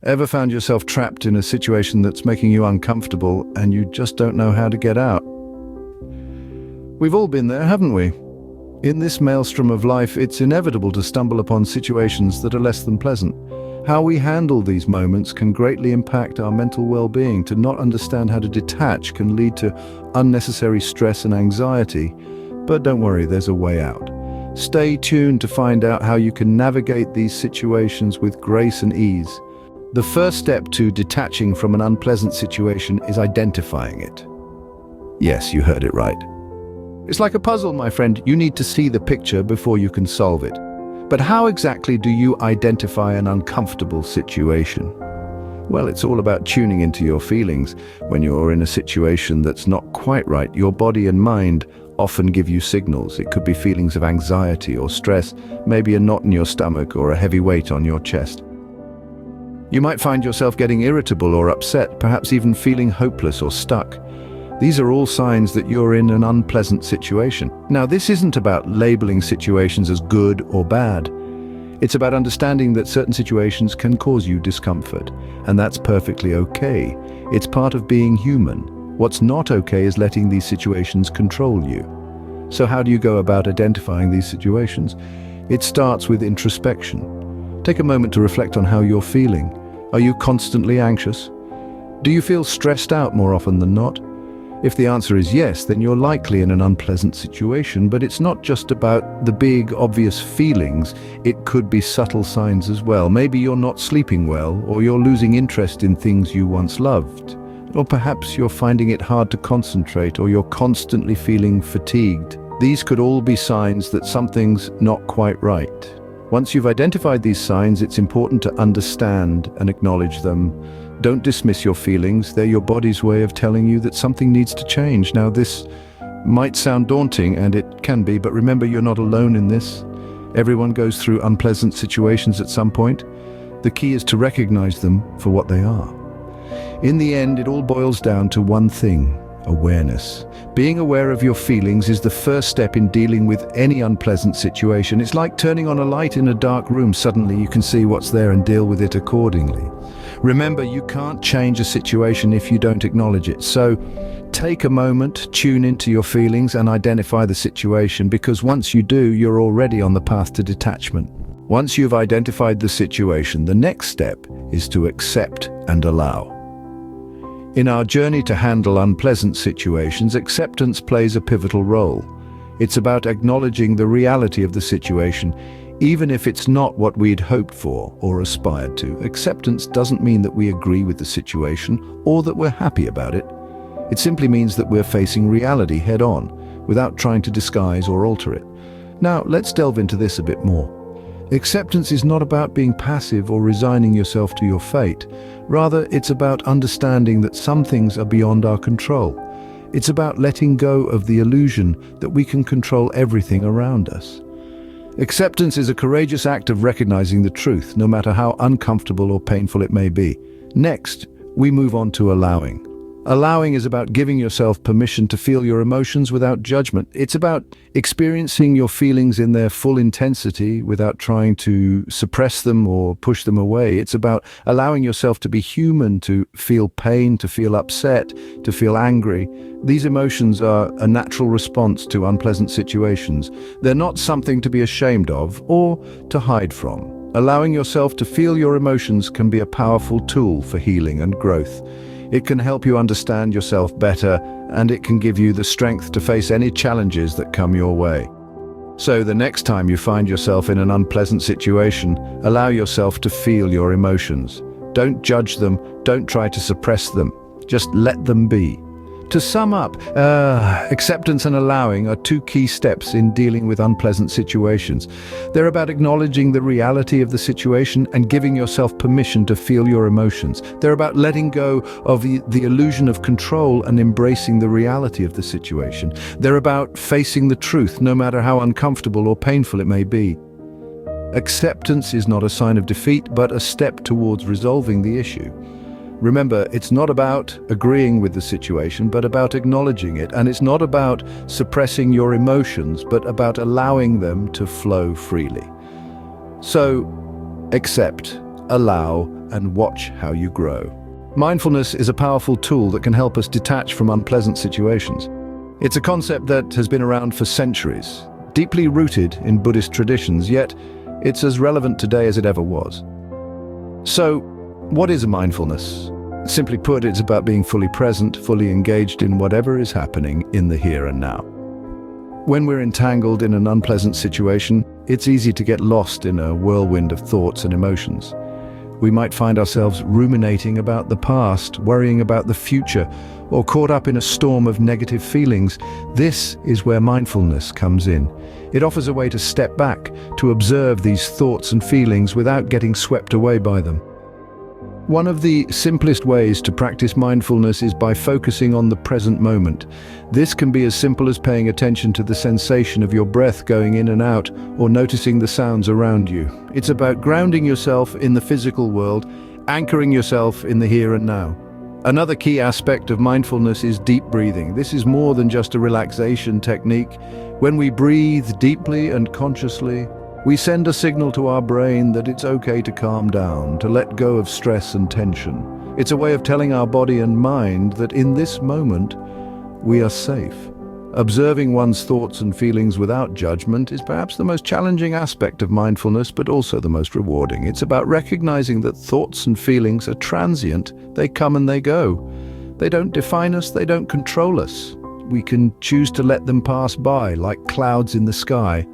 Ever found yourself trapped in a situation that's making you uncomfortable and you just don't know how to get out? We've all been there, haven't we? In this maelstrom of life, it's inevitable to stumble upon situations that are less than pleasant. How we handle these moments can greatly impact our mental well-being. To not understand how to detach can lead to unnecessary stress and anxiety. But don't worry, there's a way out. Stay tuned to find out how you can navigate these situations with grace and ease. The first step to detaching from an unpleasant situation is identifying it. Yes, you heard it right. It's like a puzzle, my friend. You need to see the picture before you can solve it. But how exactly do you identify an uncomfortable situation? Well, it's all about tuning into your feelings. When you're in a situation that's not quite right, your body and mind often give you signals. It could be feelings of anxiety or stress, maybe a knot in your stomach or a heavy weight on your chest. You might find yourself getting irritable or upset, perhaps even feeling hopeless or stuck. These are all signs that you're in an unpleasant situation. Now, this isn't about labeling situations as good or bad. It's about understanding that certain situations can cause you discomfort, and that's perfectly okay. It's part of being human. What's not okay is letting these situations control you. So how do you go about identifying these situations? It starts with introspection. Take a moment to reflect on how you're feeling. Are you constantly anxious? Do you feel stressed out more often than not? If the answer is yes, then you're likely in an unpleasant situation, but it's not just about the big, obvious feelings. It could be subtle signs as well. Maybe you're not sleeping well, or you're losing interest in things you once loved. Or perhaps you're finding it hard to concentrate, or you're constantly feeling fatigued. These could all be signs that something's not quite right. Once you've identified these signs, it's important to understand and acknowledge them. Don't dismiss your feelings. They're your body's way of telling you that something needs to change. Now, this might sound daunting, and it can be, but remember, you're not alone in this. Everyone goes through unpleasant situations at some point. The key is to recognize them for what they are. In the end, it all boils down to one thing: awareness. Being aware of your feelings is the first step in dealing with any unpleasant situation. It's like turning on a light in a dark room. Suddenly you can see what's there and deal with it accordingly. Remember, you can't change a situation if you don't acknowledge it. So take a moment, tune into your feelings and identify the situation, because once you do, you're already on the path to detachment. Once you've identified the situation, the next step is to accept and allow. In our journey to handle unpleasant situations, acceptance plays a pivotal role. It's about acknowledging the reality of the situation, even if it's not what we'd hoped for or aspired to. Acceptance doesn't mean that we agree with the situation or that we're happy about it. It simply means that we're facing reality head-on, without trying to disguise or alter it. Now, let's delve into this a bit more. Acceptance is not about being passive or resigning yourself to your fate. Rather, it's about understanding that some things are beyond our control. It's about letting go of the illusion that we can control everything around us. Acceptance is a courageous act of recognizing the truth, no matter how uncomfortable or painful it may be. Next, we move on to allowing. Allowing is about giving yourself permission to feel your emotions without judgment. It's about experiencing your feelings in their full intensity without trying to suppress them or push them away. It's about allowing yourself to be human, to feel pain, to feel upset, to feel angry. These emotions are a natural response to unpleasant situations. They're not something to be ashamed of or to hide from. Allowing yourself to feel your emotions can be a powerful tool for healing and growth. It can help you understand yourself better, and it can give you the strength to face any challenges that come your way. So the next time you find yourself in an unpleasant situation, allow yourself to feel your emotions. Don't judge them, don't try to suppress them, just let them be. To sum up, acceptance and allowing are two key steps in dealing with unpleasant situations. They're about acknowledging the reality of the situation and giving yourself permission to feel your emotions. They're about letting go of the illusion of control and embracing the reality of the situation. They're about facing the truth, no matter how uncomfortable or painful it may be. Acceptance is not a sign of defeat, but a step towards resolving the issue. Remember, it's not about agreeing with the situation, but about acknowledging it. And it's not about suppressing your emotions, but about allowing them to flow freely. So, accept, allow, and watch how you grow. Mindfulness is a powerful tool that can help us detach from unpleasant situations. It's a concept that has been around for centuries, deeply rooted in Buddhist traditions, yet it's as relevant today as it ever was. So, what is mindfulness? Simply put, it's about being fully present, fully engaged in whatever is happening in the here and now. When we're entangled in an unpleasant situation, it's easy to get lost in a whirlwind of thoughts and emotions. We might find ourselves ruminating about the past, worrying about the future, or caught up in a storm of negative feelings. This is where mindfulness comes in. It offers a way to step back, to observe these thoughts and feelings without getting swept away by them. One of the simplest ways to practice mindfulness is by focusing on the present moment. This can be as simple as paying attention to the sensation of your breath going in and out, or noticing the sounds around you. It's about grounding yourself in the physical world, anchoring yourself in the here and now. Another key aspect of mindfulness is deep breathing. This is more than just a relaxation technique. When we breathe deeply and consciously, we send a signal to our brain that it's okay to calm down, to let go of stress and tension. It's a way of telling our body and mind that in this moment, we are safe. Observing one's thoughts and feelings without judgment is perhaps the most challenging aspect of mindfulness, but also the most rewarding. It's about recognizing that thoughts and feelings are transient. They come and they go. They don't define us, they don't control us. We can choose to let them pass by, like clouds in the sky.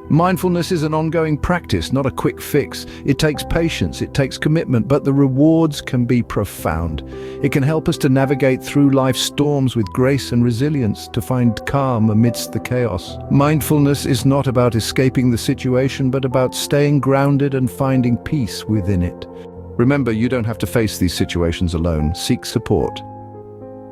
Mindfulness is an ongoing practice, not a quick fix. It takes patience, it takes commitment, but the rewards can be profound. It can help us to navigate through life's storms with grace and resilience, to find calm amidst the chaos. Mindfulness is not about escaping the situation, but about staying grounded and finding peace within it. Remember, you don't have to face these situations alone. Seek support.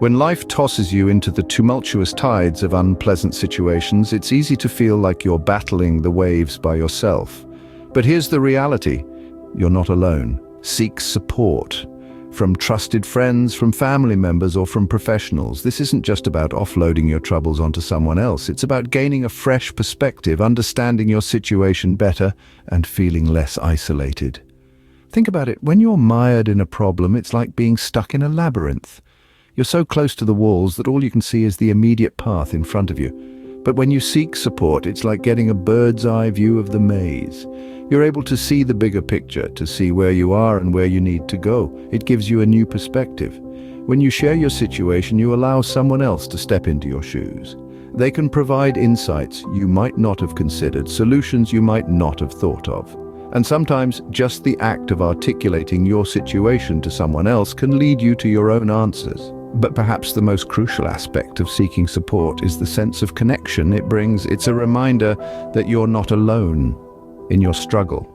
When life tosses you into the tumultuous tides of unpleasant situations, it's easy to feel like you're battling the waves by yourself. But here's the reality: you're not alone. Seek support from trusted friends, from family members, or from professionals. This isn't just about offloading your troubles onto someone else. It's about gaining a fresh perspective, understanding your situation better, and feeling less isolated. Think about it. When you're mired in a problem, it's like being stuck in a labyrinth. You're so close to the walls that all you can see is the immediate path in front of you. But when you seek support, it's like getting a bird's eye view of the maze. You're able to see the bigger picture, to see where you are and where you need to go. It gives you a new perspective. When you share your situation, you allow someone else to step into your shoes. They can provide insights you might not have considered, solutions you might not have thought of. And sometimes just the act of articulating your situation to someone else can lead you to your own answers. But perhaps the most crucial aspect of seeking support is the sense of connection it brings. It's a reminder that you're not alone in your struggle.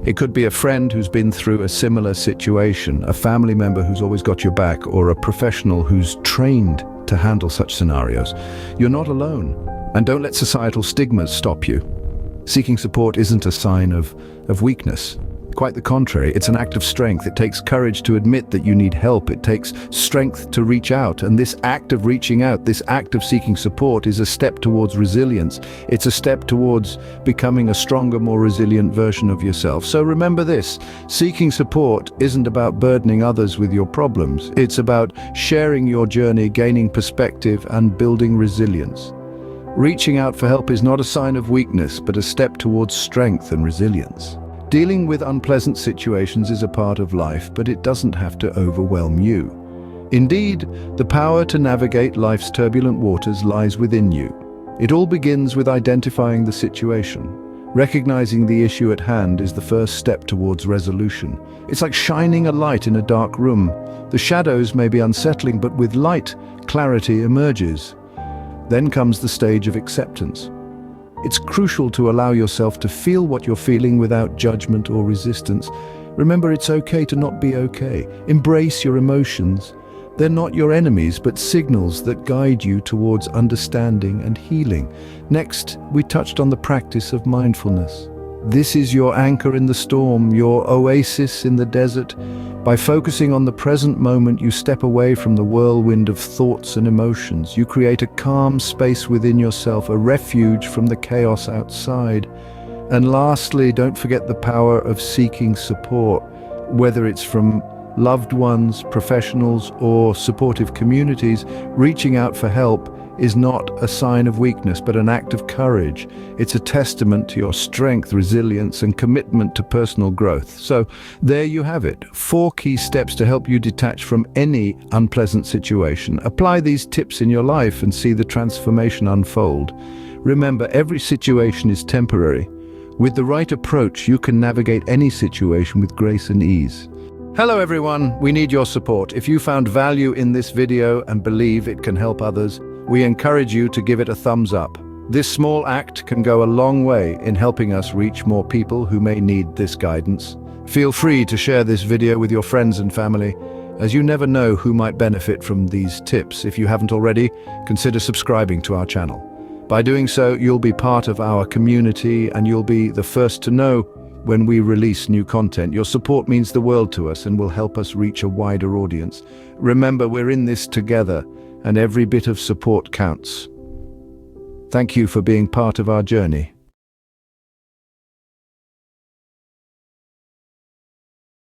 It could be a friend who's been through a similar situation, a family member who's always got your back, or a professional who's trained to handle such scenarios. You're not alone, and don't let societal stigmas stop you. Seeking support isn't a sign of weakness. Quite the contrary, it's an act of strength. It takes courage to admit that you need help. It takes strength to reach out. And this act of reaching out, this act of seeking support, is a step towards resilience. It's a step towards becoming a stronger, more resilient version of yourself. So remember this: seeking support isn't about burdening others with your problems. It's about sharing your journey, gaining perspective, and building resilience. Reaching out for help is not a sign of weakness, but a step towards strength and resilience. Dealing with unpleasant situations is a part of life, but it doesn't have to overwhelm you. Indeed, the power to navigate life's turbulent waters lies within you. It all begins with identifying the situation. Recognizing the issue at hand is the first step towards resolution. It's like shining a light in a dark room. The shadows may be unsettling, but with light, clarity emerges. Then comes the stage of acceptance. It's crucial to allow yourself to feel what you're feeling without judgment or resistance. Remember, it's okay to not be okay. Embrace your emotions. They're not your enemies, but signals that guide you towards understanding and healing. Next, we touched on the practice of mindfulness. This is your anchor in the storm, your oasis in the desert. By focusing on the present moment, you step away from the whirlwind of thoughts and emotions. You create a calm space within yourself, a refuge from the chaos outside. And lastly, don't forget the power of seeking support. Whether it's from loved ones, professionals, or supportive communities, reaching out for help is not a sign of weakness, but an act of courage. It's a testament to your strength, resilience, and commitment to personal growth. So there you have it, 4 key steps to help you detach from any unpleasant situation. Apply these tips in your life and see the transformation unfold. Remember, every situation is temporary. With the right approach, you can navigate any situation with grace and ease. Hello everyone, we need your support. If you found value in this video and believe it can help others, we encourage you to give it a thumbs up. This small act can go a long way in helping us reach more people who may need this guidance. Feel free to share this video with your friends and family, as you never know who might benefit from these tips. If you haven't already, consider subscribing to our channel. By doing so, you'll be part of our community and you'll be the first to know when we release new content. Your support means the world to us and will help us reach a wider audience. Remember, we're in this together, and every bit of support counts. Thank you for being part of our journey.